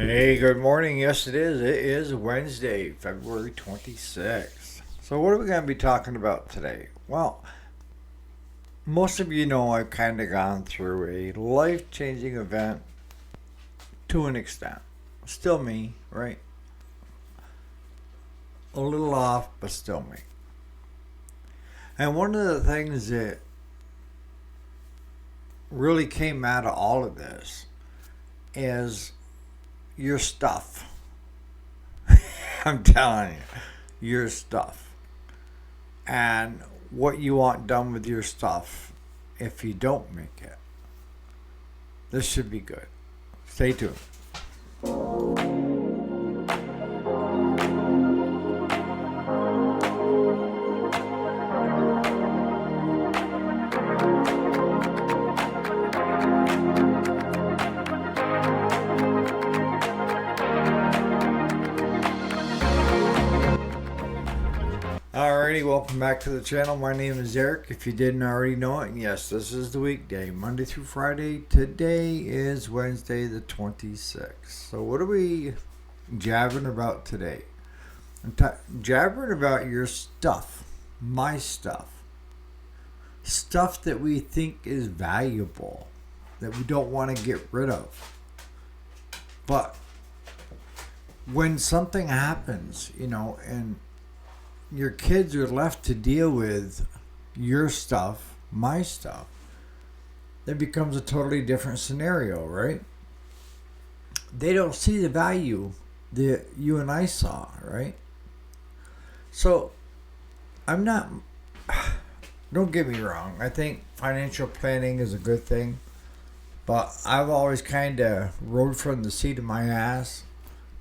Hey, good morning. Yes, it is. It is Wednesday, February 26th. So, what are we going to be talking about today? Well, most of you know I've kind of gone through a life changing event to an extent. Still me, right? A little off, but still me. And one of the things that really came out of all of this is your stuff. I'm telling you, your stuff. And what you want done with your stuff if you don't make it. This should be good. Stay tuned. Alrighty, welcome back to the channel. My name is Eric. If you didn't already know it, yes, this is the weekday, Monday through Friday. Today is Wednesday the 26th. So what are we jabbering about today? Jabbering about your stuff, my stuff that we think is valuable, that we don't want to get rid of. But when something happens, and your kids are left to deal with your stuff, my stuff, it becomes a totally different scenario, right? They don't see the value that you and I saw, right? So I'm not, don't get me wrong, I think financial planning is a good thing, but I've always kind of rode from the seat of my ass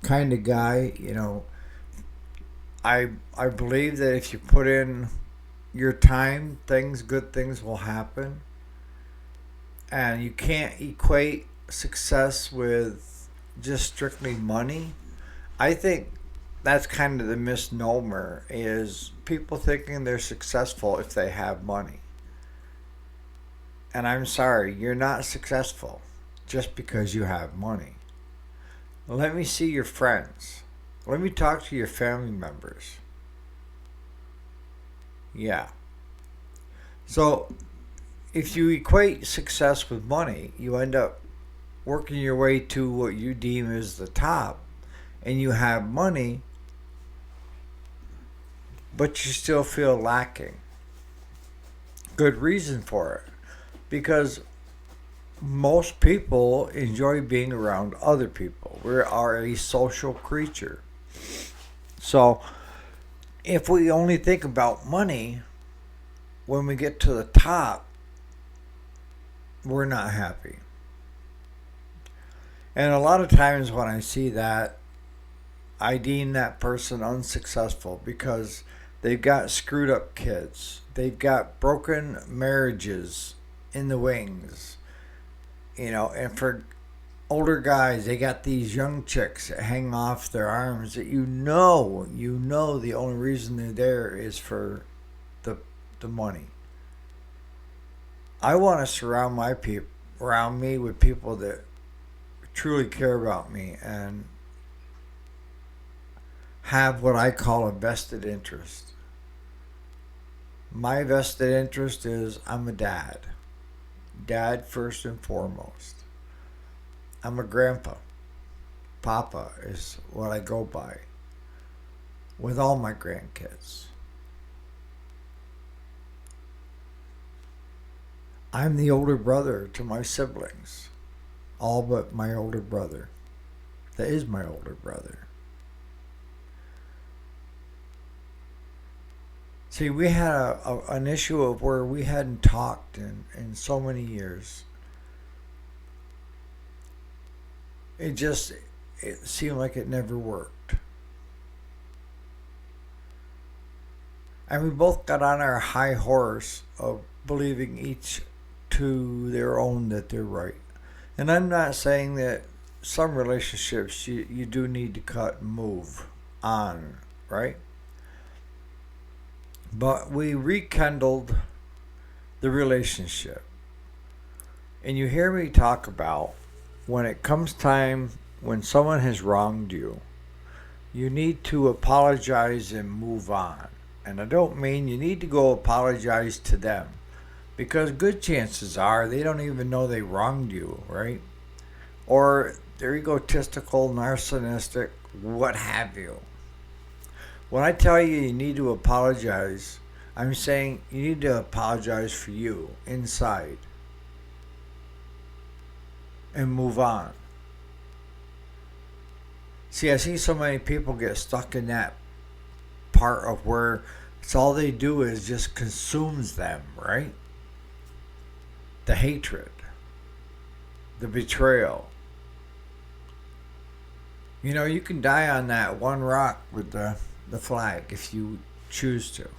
kind of guy. I believe that if you put in your time, good things will happen. And you can't equate success with just strictly money. I think that's kind of the misnomer is people thinking they're successful if they have money. And I'm sorry, you're not successful just because you have money. Let me see your friends. Let me talk to your family members. Yeah. So, if you equate success with money, you end up working your way to what you deem as the top, and you have money, but you still feel lacking. Good reason for it. Because most people enjoy being around other people. We are a social creature. So, if we only think about money, when we get to the top, we're not happy. And a lot of times when I see that, I deem that person unsuccessful because they've got screwed up kids. They've got broken marriages in the wings. And for older guys, they got these young chicks that hang off their arms that the only reason they're there is for the money. I want to around me with people that truly care about me and have what I call a vested interest. My vested interest is I'm a dad. Dad first and foremost. I'm a grandpa. Papa is what I go by with all my grandkids. I'm the older brother to my siblings, all but my older brother. That is my older brother. See, we had an issue of where we hadn't talked in so many years. It seemed like it never worked. And we both got on our high horse of believing each to their own that they're right. And I'm not saying that some relationships you do need to cut and move on, right? But we rekindled the relationship. And you hear me talk about when it comes time when someone has wronged you, you need to apologize and move on. And I don't mean you need to go apologize to them, because good chances are they don't even know they wronged you, right? Or they're egotistical, narcissistic, what have you. When I tell you you need to apologize, I'm saying you need to apologize for you inside and move on. See, I see so many people get stuck in that part of where it's all they do is just consumes them, right? The hatred, the betrayal. You know, you can die on that one rock with the flag if you choose to.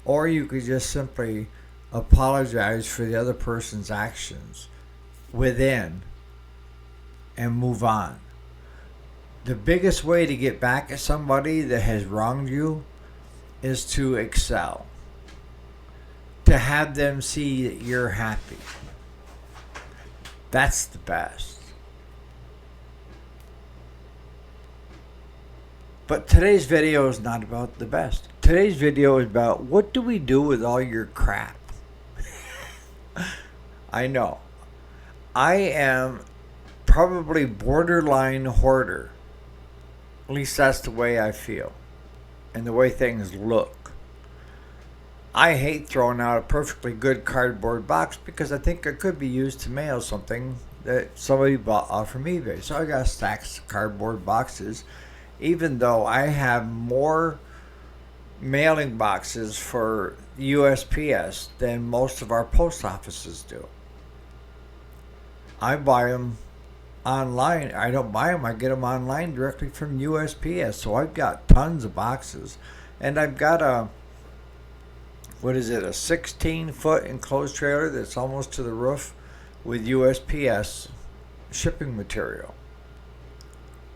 Or you could just simply apologize for the other person's actions within and move on. The biggest way to get back at somebody that has wronged you is to excel. To have them see that you're happy. That's the best. But today's video is not about the best. Today's video is about what do we do with all your crap? I know. I am probably borderline hoarder. At least that's the way I feel. And the way things look. I hate throwing out a perfectly good cardboard box because I think it could be used to mail something that somebody bought off from eBay. So I got stacks of cardboard boxes, even though I have more mailing boxes for USPS than most of our post offices do. I buy them online. I don't buy them. I get them online directly from USPS. So I've got tons of boxes. And I've got a 16-foot enclosed trailer that's almost to the roof with USPS shipping material.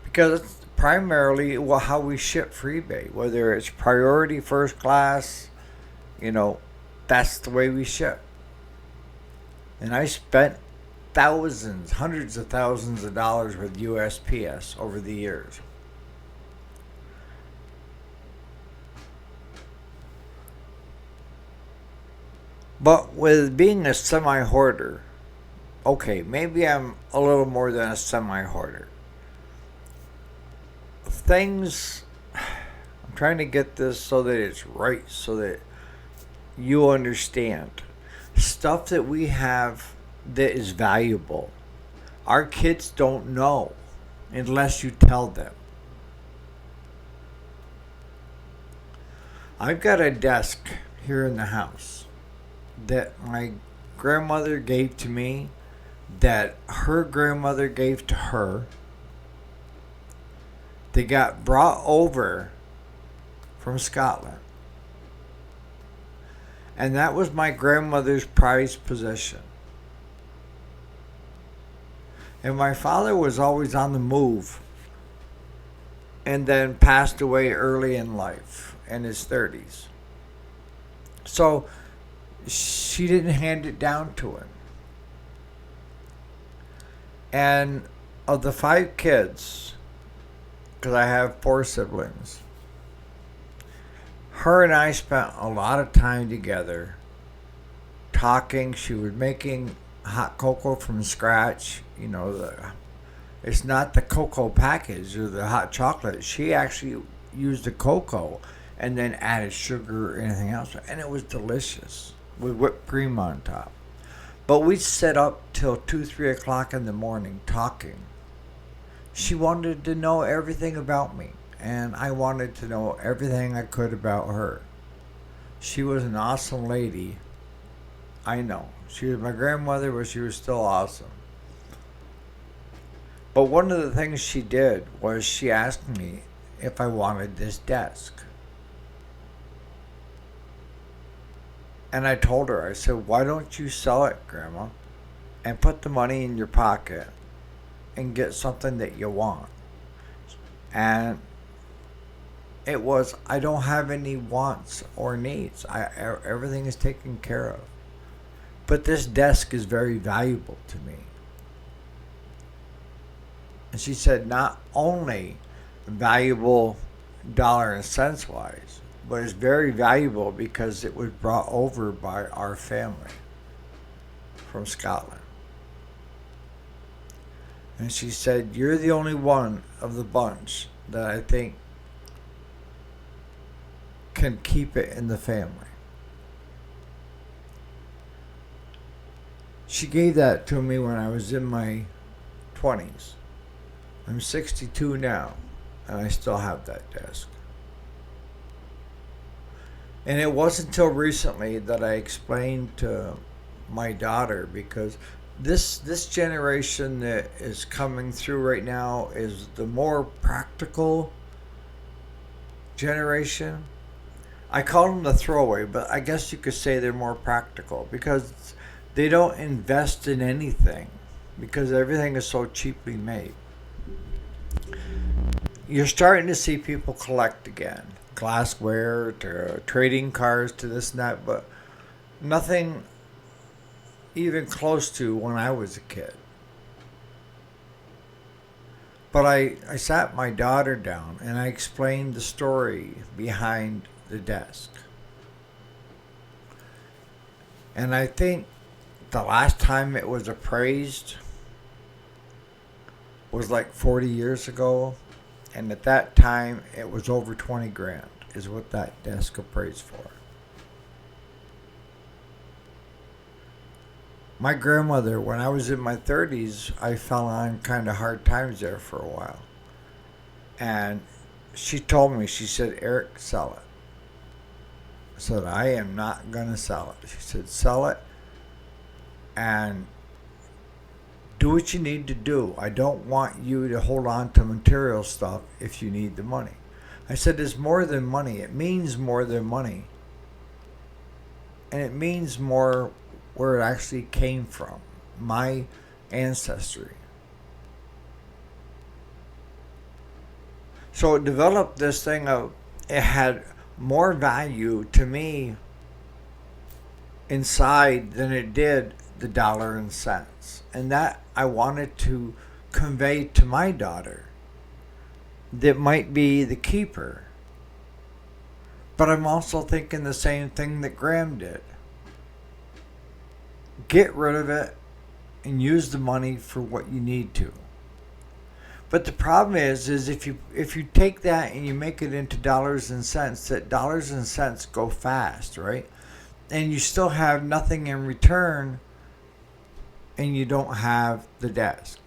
Because it's primarily how we ship for eBay. Whether it's priority, first class, that's the way we ship. And I spent thousands, hundreds of thousands of dollars with USPS over the years. But with being a semi-hoarder, okay, maybe I'm a little more than a semi-hoarder. I'm trying to get this so that it's right, so that you understand. Stuff that we have that is valuable. Our kids don't know unless you tell them. I've got a desk here in the house that my grandmother gave to me, that her grandmother gave to her. They got brought over from Scotland. And that was my grandmother's prized possession. And my father was always on the move and then passed away early in life, in his 30s. So she didn't hand it down to him. And of the 5 kids, because I have 4 siblings, her and I spent a lot of time together talking. She was making hot cocoa from scratch. It's not the cocoa package or the hot chocolate. She actually used the cocoa and then added sugar or anything else. And it was delicious with whipped cream on top. But we'd sit up till 2, 3 o'clock in the morning talking. She wanted to know everything about me, and I wanted to know everything I could about her. She was an awesome lady. I know. She was my grandmother, but she was still awesome. But one of the things she did was she asked me if I wanted this desk. And I told her, I said, why don't you sell it, Grandma, and put the money in your pocket and get something that you want? And it was, I don't have any wants or needs. Everything is taken care of. But this desk is very valuable to me. And she said not only valuable dollar and cents wise, but it's very valuable because it was brought over by our family from Scotland. And she said, "You're the only one of the bunch that I think can keep it in the family." She gave that to me when I was in my 20s. I'm 62 now, and I still have that desk. And it wasn't until recently that I explained to my daughter, because this generation that is coming through right now is the more practical generation. I call them the throwaway, but I guess you could say they're more practical because they don't invest in anything because everything is so cheaply made. You're starting to see people collect again. Glassware to trading cards to this and that, but nothing even close to when I was a kid. But I sat my daughter down and I explained the story behind the desk. And I think the last time it was appraised was like 40 years ago. And at that time, it was over 20 grand is what that desk appraised for. My grandmother, when I was in my 30s, I fell on kind of hard times there for a while. And she told me, she said, "Eric, sell it." I said, "I am not going to sell it." She said, "Sell it and do what you need to do. I don't want you to hold on to material stuff if you need the money." I said, "It's more than money. It means more than money. And it means more where it actually came from, my ancestry." So it developed this thing of, it had more value to me inside than it did the dollar and cents. And that I wanted to convey to my daughter that might be the keeper. But I'm also thinking the same thing that Graham did. Get rid of it and use the money for what you need to. But the problem is if you take that and you make it into dollars and cents, that dollars and cents go fast, right? And you still have nothing in return, and you don't have the desk.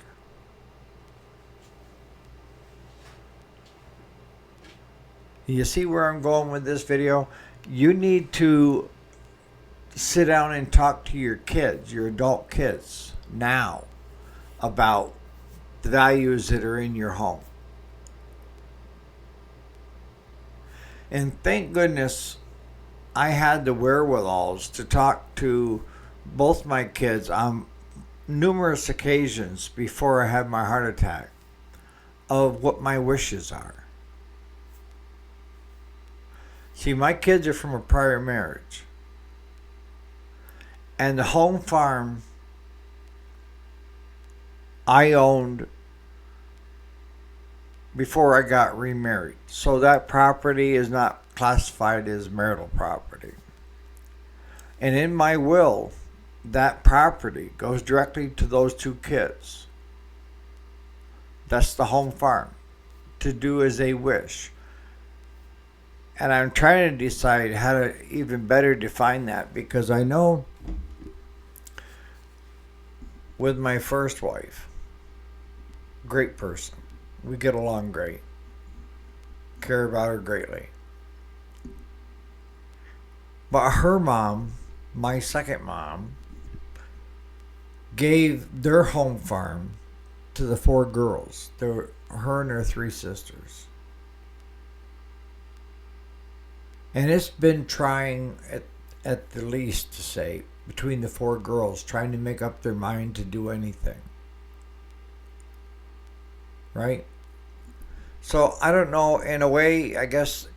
You see where I'm going with this video? You need to sit down and talk to your kids, your adult kids, now about the values that are in your home. And thank goodness I had the wherewithals to talk to both my kids on numerous occasions before I had my heart attack of what my wishes are. See, my kids are from a prior marriage. And the home farm I owned before I got remarried. So that property is not classified as marital property. And in my will, that property goes directly to those two kids. That's the home farm, to do as they wish. And I'm trying to decide how to even better define that, because I know with my first wife, great person. We get along great. Care about her greatly. But her mom, my second mom, gave their home farm to the 4 girls. Her and her 3 sisters. And it's been trying at the least, to say, between the 4 girls, trying to make up their mind to do anything. Right? So, I don't know, in a way, I guess,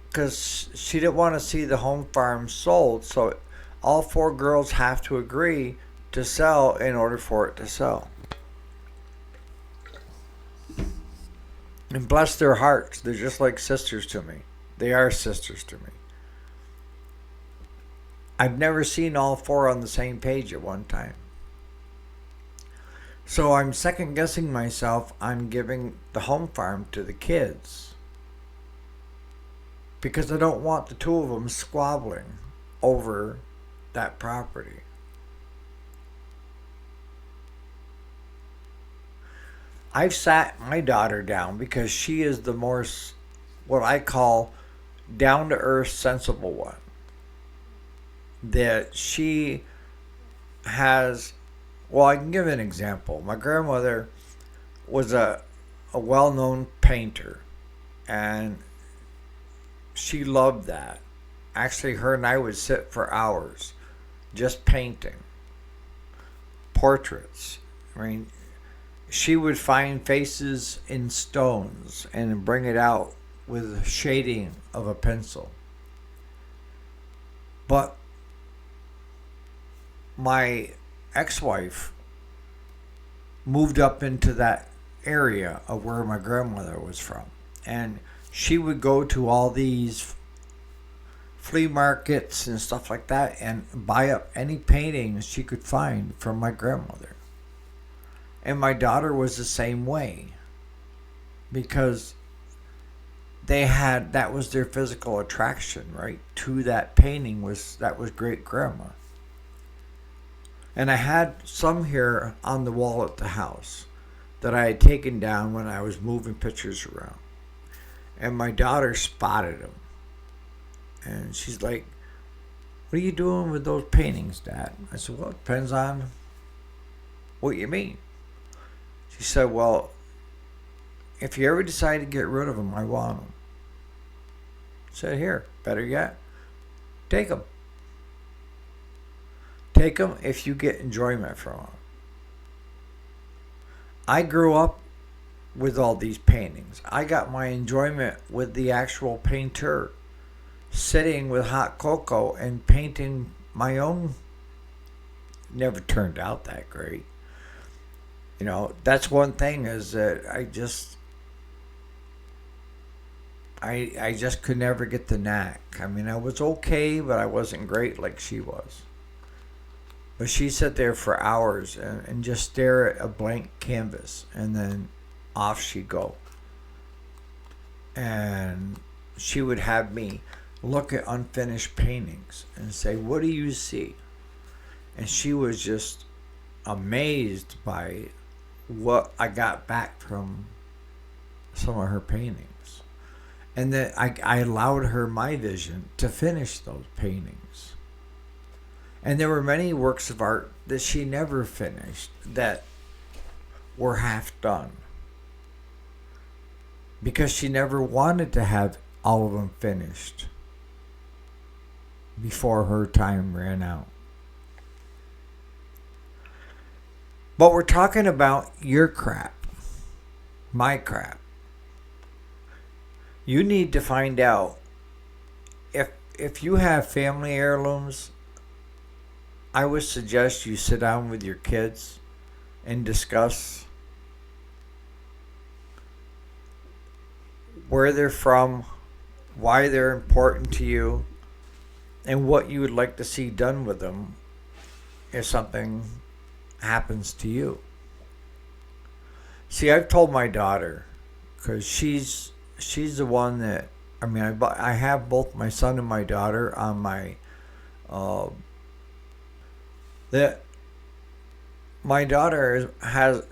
because she didn't want to see the home farm sold, so all 4 girls have to agree to sell in order for it to sell. And bless their hearts, they're just like sisters to me. They are sisters to me. I've never seen all four on the same page at one time. So I'm second guessing myself on giving the home farm to the kids because I don't want the two of them squabbling over that property. I've sat my daughter down because she is the more what I call down to earth sensible one. That she has, well, I can give an example. My grandmother was a well known painter, and she loved that. Actually, her and I would sit for hours just painting portraits. I mean, she would find faces in stones and bring it out with shading of a pencil. But my ex-wife moved up into that area of where my grandmother was from, and she would go to all these flea markets and stuff like that and buy up any paintings she could find from my grandmother. And my daughter was the same way because that was their physical attraction, right? To that painting was great grandma. And I had some here on the wall at the house that I had taken down when I was moving pictures around. And my daughter spotted them. And she's like, "What are you doing with those paintings, Dad?" I said, "Well, it depends on what you mean." She said, "Well, if you ever decide to get rid of them, I want them." I said, "Here, better yet, take them. Take them if you get enjoyment from them." I grew up with all these paintings. I got my enjoyment with the actual painter sitting with hot cocoa and painting my own. Never turned out that great. That's one thing is that I just could never get the knack. I mean, I was okay, but I wasn't great like she was. But she'd sit there for hours and just stare at a blank canvas, and then off she'd go. And she would have me look at unfinished paintings and say, "What do you see?" And she was just amazed by what I got back from some of her paintings. And that I allowed her my vision to finish those paintings. And there were many works of art that she never finished that were half done. Because she never wanted to have all of them finished before her time ran out. But we're talking about your crap, my crap. You need to find out if you have family heirlooms. I would suggest you sit down with your kids and discuss where they're from, why they're important to you, and what you would like to see done with them if something happens to you. See, I've told my daughter, because she's the one that, I mean, I have both my son and my daughter on my that my daughter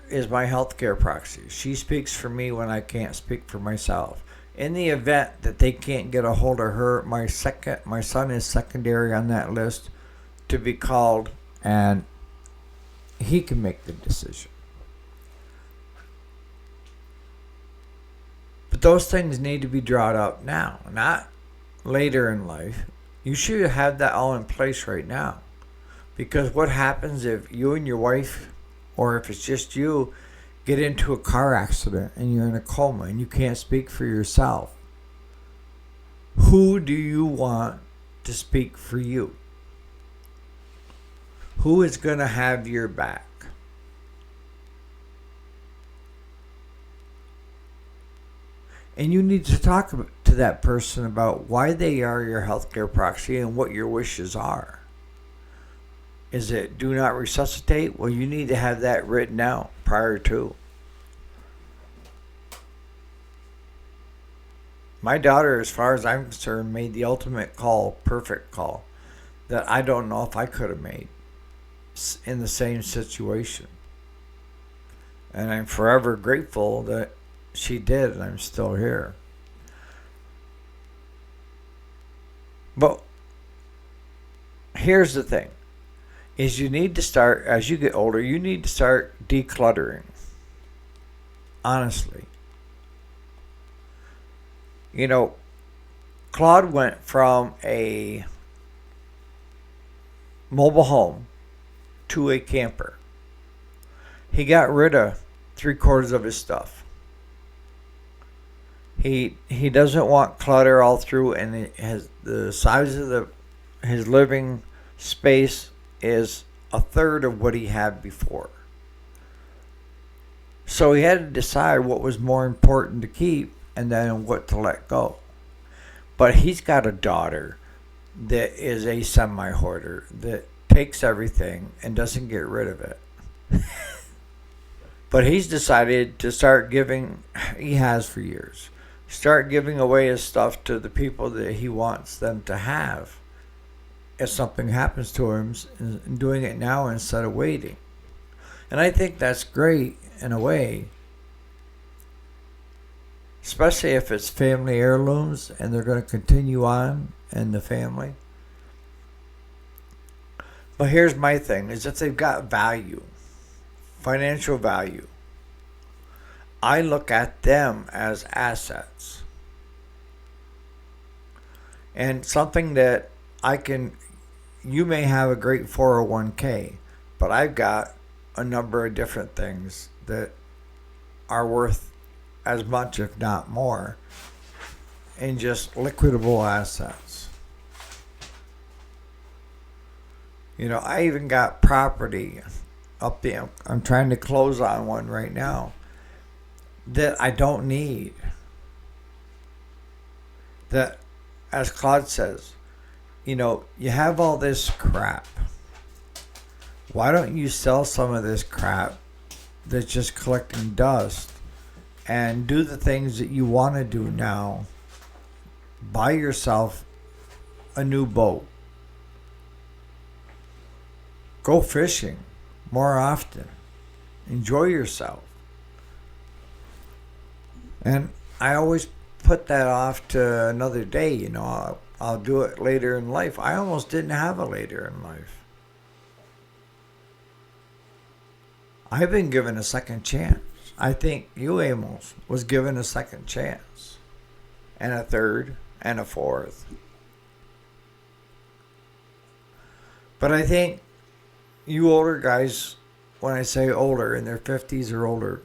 is my healthcare proxy. She speaks for me when I can't speak for myself. In the event that they can't get a hold of her, my son is secondary on that list to be called, and he can make the decision. But those things need to be drawn up now, not later in life. You should have that all in place right now. Because what happens if you and your wife, or if it's just you, get into a car accident and you're in a coma and you can't speak for yourself? Who do you want to speak for you? Who is going to have your back? And you need to talk to that person about why they are your healthcare proxy and what your wishes are. Is it do not resuscitate? Well, you need to have that written out prior to. My daughter, as far as I'm concerned, made the ultimate call, perfect call, that I don't know if I could have made in the same situation. And I'm forever grateful that she did, and I'm still here. But here's the thing, is you need to start, as you get older, you need to start decluttering. Honestly. You know, Claude went from a mobile home to a camper. He got rid of 3/4 of his stuff. He doesn't want clutter all through, and it has the size of his living space is 1/3 of what he had before. So he had to decide what was more important to keep and then what to let go. But he's got a daughter that is a semi-hoarder that takes everything and doesn't get rid of it. But he's decided to start giving, he has for years, start giving away his stuff to the people that he wants them to have if something happens to him, and doing it now instead of waiting. And I think that's great in a way, especially if it's family heirlooms and they're going to continue on in the family. But here's my thing, is if they've got value, financial value, I look at them as assets. And something that you may have a great 401k, but I've got a number of different things that are worth as much, if not more, in just liquidable assets. You know, I even got property up there. I'm trying to close on one right now that I don't need. That, as Claude says, you know, you have all this crap. Why don't you sell some of this crap that's just collecting dust and do the things that you want to do now? Buy yourself a new boat. Go fishing more often. Enjoy yourself. And I always put that off to another day, you know. I'll do it later in life. I almost didn't have a later in life. I've been given a second chance. I think you, Amos, was given a second chance. And a third, and a fourth. But I think you older guys, when I say older, in their 50s or older,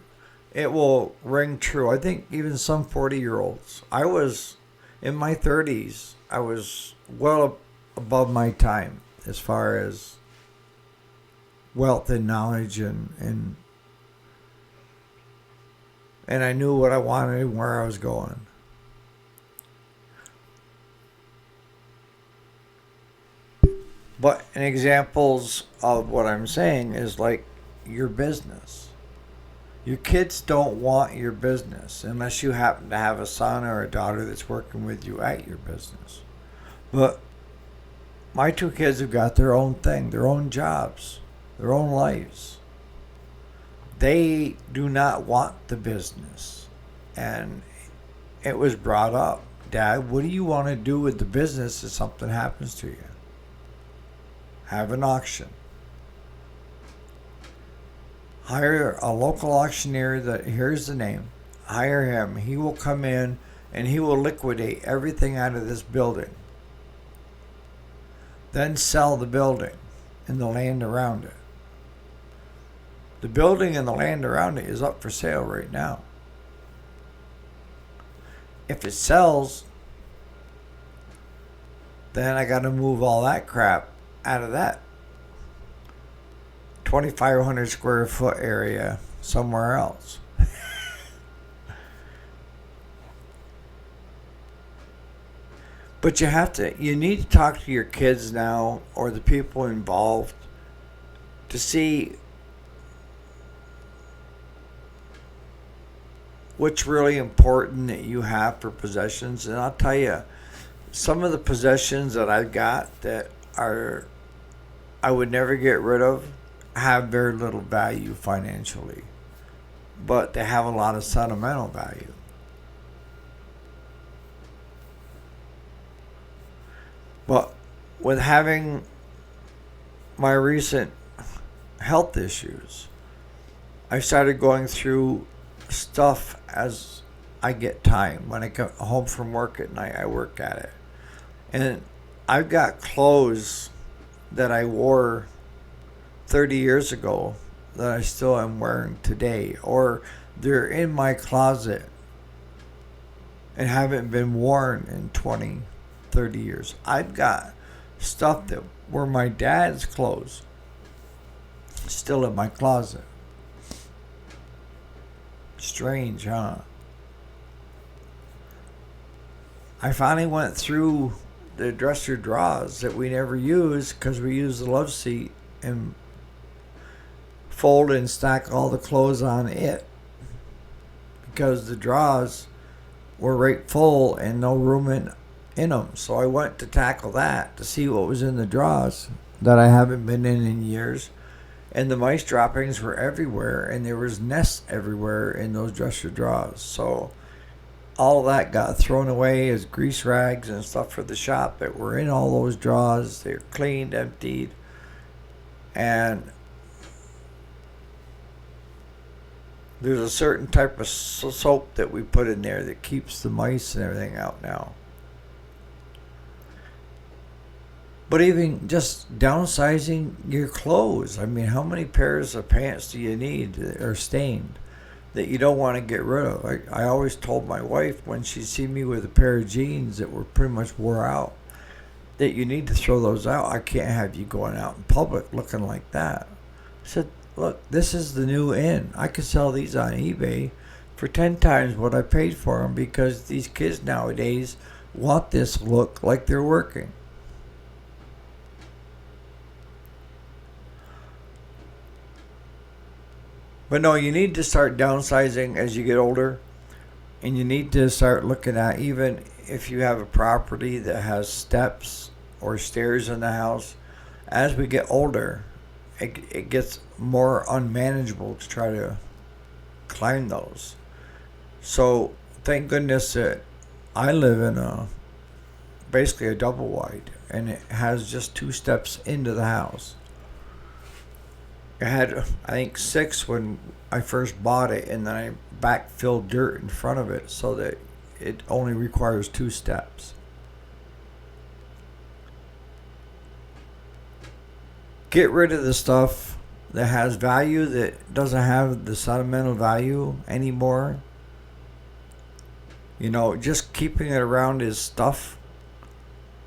it will ring true. I think even some 40-year-olds. I was in my 30s. I was well above my time as far as wealth and knowledge, and I knew what I wanted and where I was going. But examples of what I'm saying is like your business. Your kids don't want your business unless you happen to have a son or a daughter that's working with you at your business. But my two kids have got their own thing, their own jobs, their own lives. They do not want the business. And it was brought up, Dad, what do you want to do with the business if something happens to you? Have an auction. Hire a local auctioneer that, here's the name, hire him. He will come in and he will liquidate everything out of this building. Then sell the building and the land around it. The building and the land around it is up for sale right now. If it sells, then I got to move all that crap out of that 2,500 square foot area somewhere else. But you need to talk to your kids now or the people involved to see what's really important that you have for possessions. And I'll tell you, some of the possessions that I've got that are I would never get rid of have very little value financially, but they have a lot of sentimental value. But with having my recent health issues, I started going through stuff as I get time. When I come home from work at night, I work at it. And I've got clothes that I wore 30 years ago that I still am wearing today, or they're in my closet and haven't been worn in 20, 30 years. I've got stuff that were my dad's clothes still in my closet. Strange, huh? I finally went through the dresser drawers that we never use because we use the love seat and fold and stack all the clothes on it because the drawers were right full and no room in them. So I went to tackle that to see what was in the drawers that I haven't been in years. And the mice droppings were everywhere, and there was nests everywhere in those dresser drawers. So all of that got thrown away as grease rags and stuff for the shop that were in all those drawers. They're cleaned, emptied, and there's a certain type of soap that we put in there that keeps the mice and everything out now. But even just downsizing your clothes. I mean, how many pairs of pants do you need that are stained that you don't want to get rid of? I always told my wife when she'd see me with a pair of jeans that were pretty much wore out that you need to throw those out. I can't have you going out in public looking like that. I said, look, this is the new in. I could sell these on eBay for 10 times what I paid for them because these kids nowadays want this look like they're working. But no, you need to start downsizing as you get older. And you need to start looking at, even if you have a property that has steps or stairs in the house, as we get older, it gets more unmanageable to try to climb those. So thank goodness that I live in basically a double wide, and it has just 2 steps into the house. I had, I think, 6 when I first bought it, and then I backfilled dirt in front of it so that it only requires 2 steps. Get rid of the stuff that has value that doesn't have the sentimental value anymore. You know, just keeping it around is stuff.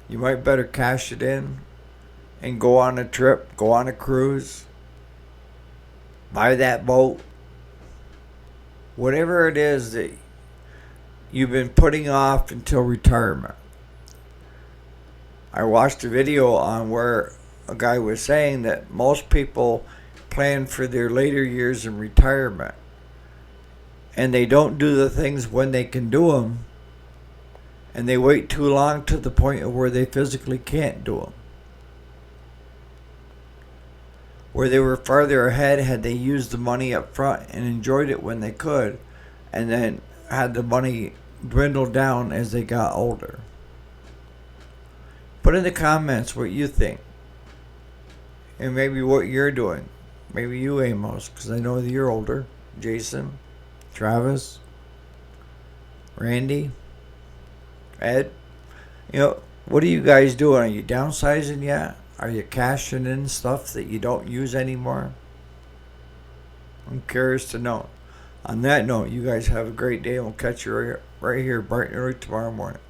You might better cash it in and go on a trip, go on a cruise. Buy that boat. Whatever it is that you've been putting off until retirement. I watched a video on where a guy was saying that most people plan for their later years in retirement, and they don't do the things when they can do them, and they wait too long to the point of where they physically can't do them. Where they were farther ahead had they used the money up front and enjoyed it when they could, and then had the money dwindle down as they got older. Put in the comments what you think, and maybe what you're doing. Maybe you, Amos, because I know that you're older. Jason, Travis, Randy, Ed. You know, what are you guys doing? Are you downsizing yet? Are you cashing in stuff that you don't use anymore? I'm curious to know. On that note, you guys have a great day, and we'll catch you right here bright and early tomorrow morning.